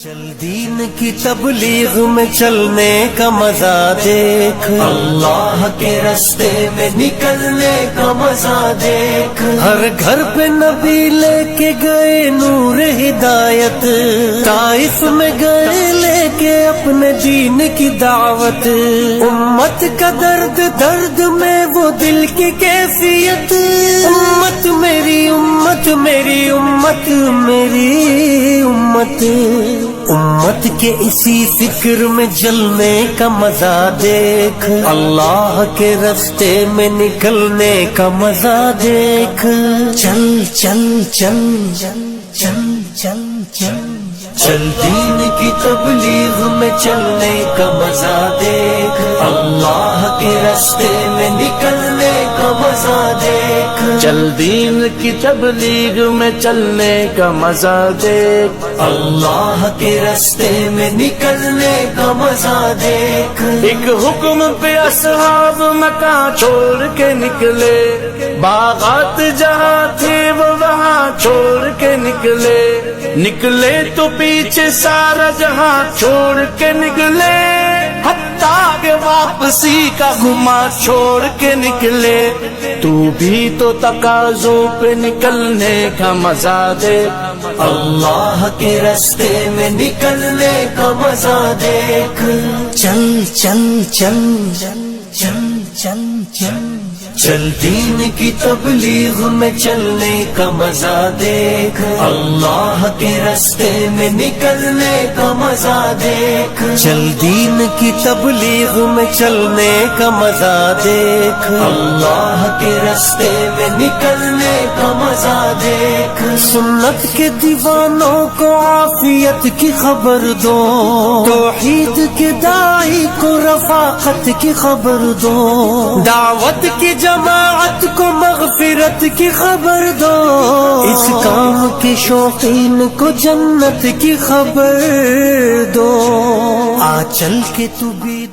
چل دین کی تبلیغ میں چلنے کا مزہ دیکھ، اللہ کے راستے میں نکلنے کا مزہ دیکھ، ہر گھر پہ نبی لے کے گئے نور ہدایت، طائف میں گئے لے کے اپنے دین کی دعوت، امت کا درد درد میں وہ دل کی کیفیت، امت میری امت میری امت میری امت، امت کے اسی فکر میں جلنے کا مزہ دیکھ، اللہ کے راستے میں نکلنے کا مزہ دیکھ، چل چل چل چل چل چل چل چل دین کی تبلیغ میں چلنے کا مزہ دیکھ، اللہ کے راستے میں نکلنے کا مزہ دیکھ، چل دین کی تبلیغ میں چلنے کا مزہ دیکھ، اللہ کے راستے میں نکلنے کا مزہ دیکھ، ایک حکم پہ اصحاب مکان چھوڑ کے نکلے، باغات جہاں تھے وہ وہاں چھوڑ کے نکلے، نکلے تو پیچھے سارا جہاں چھوڑ کے نکلے، حتیٰ کہ واپسی کا گما چھوڑ کے نکلے، تو بھی تو تقاضوں پہ نکلنے کا مزہ دے، اللہ کے راستے میں نکلنے کا مزہ دیکھ، چل چل چل چل چل چل چل چل دین کی تبلیغ میں چلنے کا مزہ دیکھ، اللہ کے راستے میں نکلنے کا مزہ دیکھ، چل دین کی تبلیغ میں چلنے کا مزہ دیکھ، اللہ کے راستے میں نکلنے کا مزہ دیکھ، سنت کے دیوانوں کو عافیت کی خبر دو، توحید کے داعی کو رفاقت کی خبر دو، دعوت کی جماعت کو مغفرت کی خبر دو، اس کام کے شوقین کو جنت کی خبر دو، آ چل کے تو بھی